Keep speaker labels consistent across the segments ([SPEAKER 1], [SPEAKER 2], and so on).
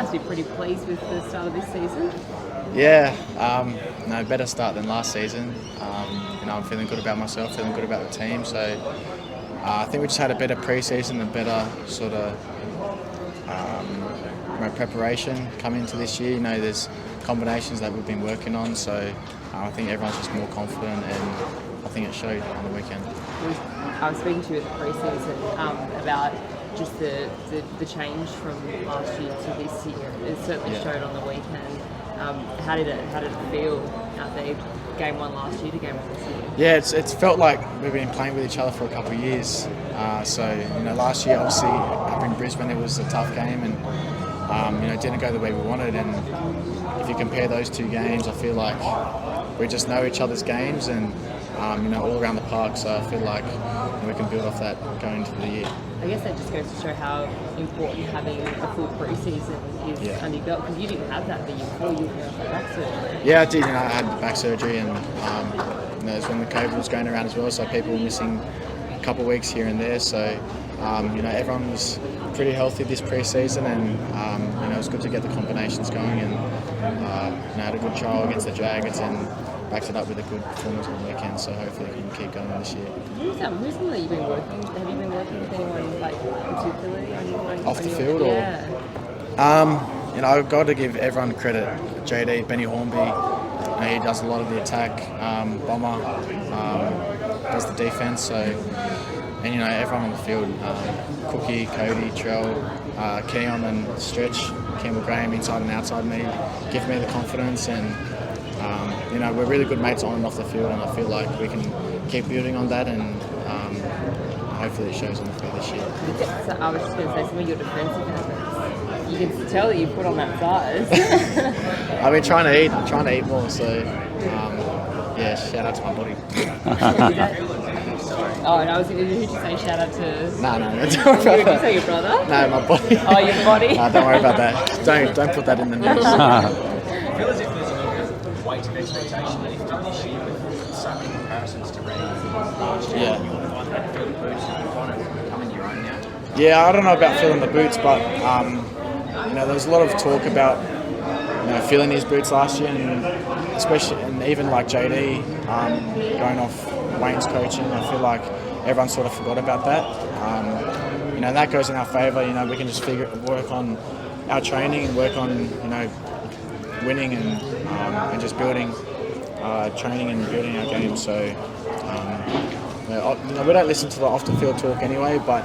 [SPEAKER 1] must be pretty pleased with the start of this season.
[SPEAKER 2] Yeah, no, better start than last season. I'm feeling good about myself, feeling good about the team. So I think we just had a better pre-season, a better sort of preparation coming into this year. There's combinations that we've been working on. So I think everyone's just more confident, and I think it showed on the weekend.
[SPEAKER 1] I was speaking to you at the pre-season about just the change from last year to this year. It certainly showed on the weekend. How did it feel out there, game one last year to game one this year?
[SPEAKER 2] Yeah, it's felt like we've been playing with each other for a couple of years. Last year obviously up in Brisbane it was a tough game, and it didn't go the way we wanted. And if you compare those two games, I feel like we just know each other's games, and all around the park. So I feel like we can build off that going into the year.
[SPEAKER 1] I guess that just goes to show how important having a full pre-season is under your belt, because you didn't have that the year before. You had back surgery.
[SPEAKER 2] Yeah, I did. I had back surgery, and it's when the COVID was going around as well, so people were missing a couple of weeks here and there. So everyone was pretty healthy this pre-season, and it was good to get the combinations going, and had a good trial against the Dragons, and backed it up with a good performance on the weekend. So hopefully we can keep going this year.
[SPEAKER 1] Who's someone that you've been working with? Have you been working with anyone particularly
[SPEAKER 2] off the field?
[SPEAKER 1] Yeah.
[SPEAKER 2] I've got to give everyone credit. JD, Benny Hornby, he does a lot of the attack. Bomber does the defence. So, and everyone on the field, Cookie, Cody, Trell, Keon and Stretch, Campbell Graham inside and outside me, give me the confidence, and we're really good mates on and off the field, and I feel like we can keep building on that, and hopefully it shows on the field this year.
[SPEAKER 1] So I was just going to say, some of your defensive habits, you can tell that you put on that size.
[SPEAKER 2] I've been trying to eat more, so shout out to my body.
[SPEAKER 1] Oh, and who'd you say shout out to?
[SPEAKER 2] No, don't worry
[SPEAKER 1] about
[SPEAKER 2] that.
[SPEAKER 1] Did you say your brother?
[SPEAKER 2] No, my body.
[SPEAKER 1] Oh, your body?
[SPEAKER 2] No, don't worry about that. Don't put that in the news.
[SPEAKER 3] I feel as if there's a lot of weight of expectation lifted this year with so many comparisons to Redfern last year.
[SPEAKER 2] Yeah.
[SPEAKER 3] You're the one that filled the boots, and you're kind of coming your own now.
[SPEAKER 2] Yeah, I don't know about filling the boots, but there was a lot of talk about filling these boots last year, and especially and even like JD going off Wayne's coaching. I feel like everyone sort of forgot about that. That goes in our favour. We can just work on our training and work on winning and just building training and building our game. So we don't listen to the off the field talk anyway, but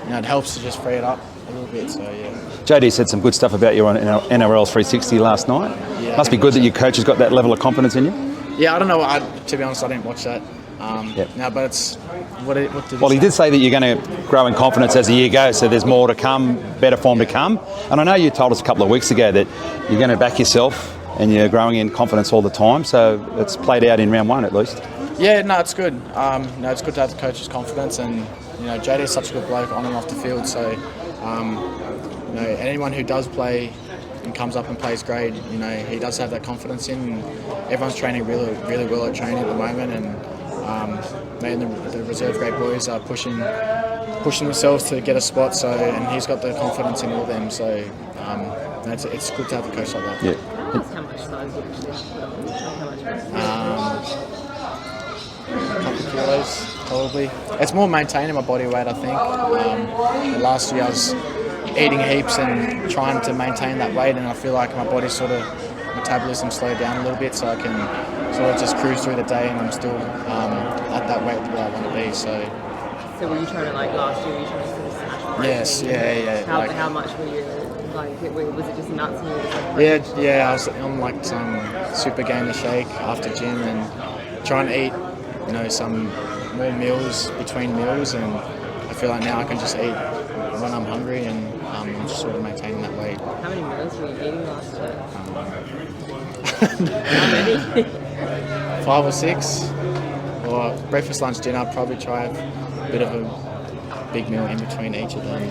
[SPEAKER 2] it helps to just free it up a little bit. So yeah.
[SPEAKER 4] JD said some good stuff about you on NRL 360 last night.
[SPEAKER 2] Yeah,
[SPEAKER 4] must be good that your coach has got that level of confidence in you.
[SPEAKER 2] Yeah, I don't know. To be honest, I didn't watch that. No, but it's what did
[SPEAKER 4] he did say that you're going to grow in confidence as the year goes, so there's more to come, better form to come. And I know you told us a couple of weeks ago that you're going to back yourself and you're growing in confidence all the time, so it's played out in round one at least.
[SPEAKER 2] Yeah, no, it's good. It's good to have the coach's confidence, and JD is such a good bloke on and off the field, so anyone who does play and comes up and plays great, he does have that confidence in. Everyone's training really, really well at training at the moment, and the reserve grade boys are pushing themselves to get a spot. So, and he's got the confidence in all of them. So, it's good to have a coach like that.
[SPEAKER 4] Yeah.
[SPEAKER 1] How much size do you actually put on?
[SPEAKER 2] A couple of kilos, probably. It's more maintaining my body weight, I think. Last year I was eating heaps and trying to maintain that weight, and I feel like my body's metabolism slowed down a little bit, so I can sort of just cruise through the day, and I'm still at that weight where I want to be. So
[SPEAKER 1] were you trying to, last year, were you trying to sort of smash protein?
[SPEAKER 2] Yes, yeah.
[SPEAKER 1] How much were you, was it just nuts?
[SPEAKER 2] Yeah, I was on some super gainer shake after gym and trying to eat, some more meals between meals, and I feel like now I can just eat when I'm hungry, and I'm just sort of maintaining that weight.
[SPEAKER 1] How many meals were you eating last year? How many?
[SPEAKER 2] 5 or 6. Or breakfast, lunch, dinner. I'd probably try a bit of a big meal in between each of them.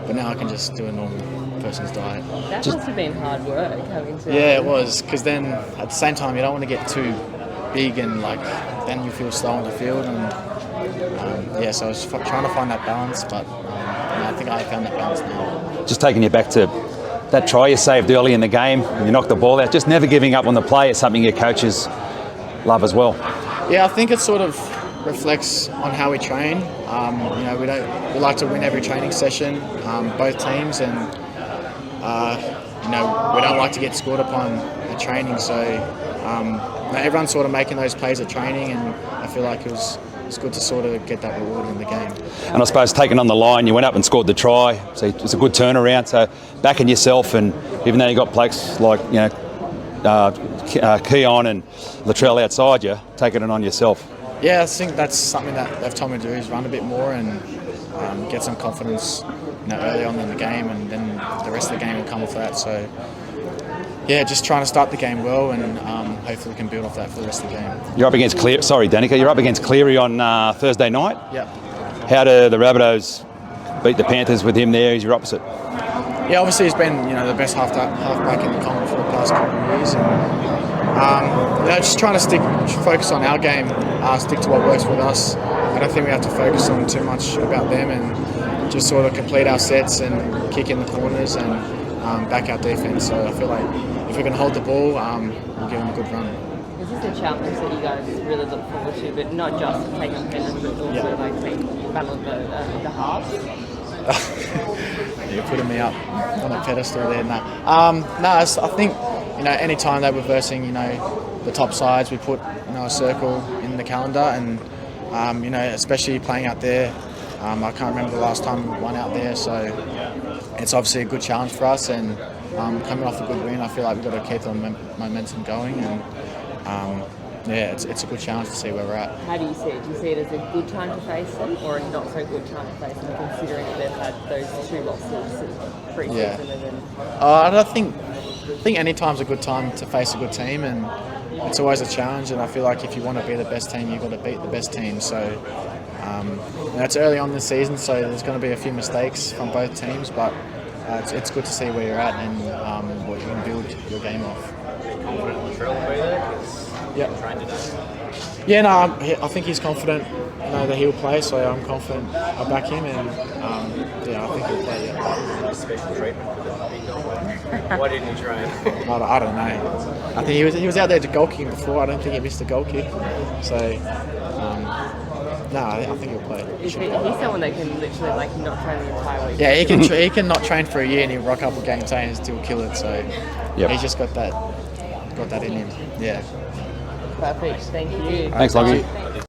[SPEAKER 2] But now I can just do a normal person's diet.
[SPEAKER 1] That must have been hard work having to.
[SPEAKER 2] Yeah, it was, because then at the same time you don't want to get too big and then you feel slow on the field, and so I was trying to find that balance, but I think I found that balance now.
[SPEAKER 4] Just taking you back to that try you saved early in the game, you knocked the ball out, just never giving up on the play is something your coaches love as well.
[SPEAKER 2] Yeah, I think it sort of reflects on how we train. We like to win every training session, both teams, and we don't like to get scored upon at training. So everyone's sort of making those plays at training, and I feel like it's good to sort of get that reward in the game.
[SPEAKER 4] And I suppose taking on the line, you went up and scored the try, so it's a good turnaround. So backing yourself, and even though you got blokes like Keon and Latrell outside you, taking it on yourself.
[SPEAKER 2] Yeah, I think that's something that they've told me to do, is run a bit more and get some confidence early on in the game, and then the rest of the game will come off that. So yeah, just trying to start the game well, and hopefully we can build off that for the rest of the game.
[SPEAKER 4] You're up against Danica, you're up against Cleary on Thursday night.
[SPEAKER 2] Yep.
[SPEAKER 4] How do the Rabbitohs beat the Panthers with him there? He's your opposite.
[SPEAKER 2] Yeah, obviously he's been the best halfback in the comp for the past couple of years, and just trying to focus on our game, stick to what works with us. I don't think we have to focus on too much about them, and just sort of complete our sets and kick in the corners and back our defence. So I feel like if we can hold the ball, we'll give them a good run.
[SPEAKER 1] Is this a challenge that you guys really look forward to, but not just taking on Penrith, but also battling the halves?
[SPEAKER 2] You're putting me up on a pedestal there. I think any time that we're versing the top sides, we put a circle in the calendar, and especially playing out there. I can't remember the last time we won out there, so it's obviously a good challenge for us. And coming off a good win, I feel like we've got to keep the momentum going, and it's a good challenge to see where we're at.
[SPEAKER 1] How do you see it? Do you see it as a good time to face them, or a not so good time to face them, considering that they've had those 2 losses pre-season and then?
[SPEAKER 2] I think any time's a good time to face a good team, and it's always a challenge. And I feel like if you want to be the best team, you've got to beat the best team. So it's early on in the season, so there's going to be a few mistakes from both teams, but it's good to see where you're at and what you can build your game off. Yeah, I think he's confident that he'll play, so I'm confident I back him, and I think he'll play. Yeah.
[SPEAKER 3] Special treatment for the big guy. Why didn't he train?
[SPEAKER 2] I don't know. I think he was out there to goal kicking before. I don't think he missed a goal kick, so I think he'll play.
[SPEAKER 1] He's someone that can literally not train the entire week.
[SPEAKER 2] Yeah, he can not train for a year and he'll rock up a game day and still kill it. So he's just got that in him. Yeah.
[SPEAKER 1] Perfect. Thank you.
[SPEAKER 4] Thanks, Lachy.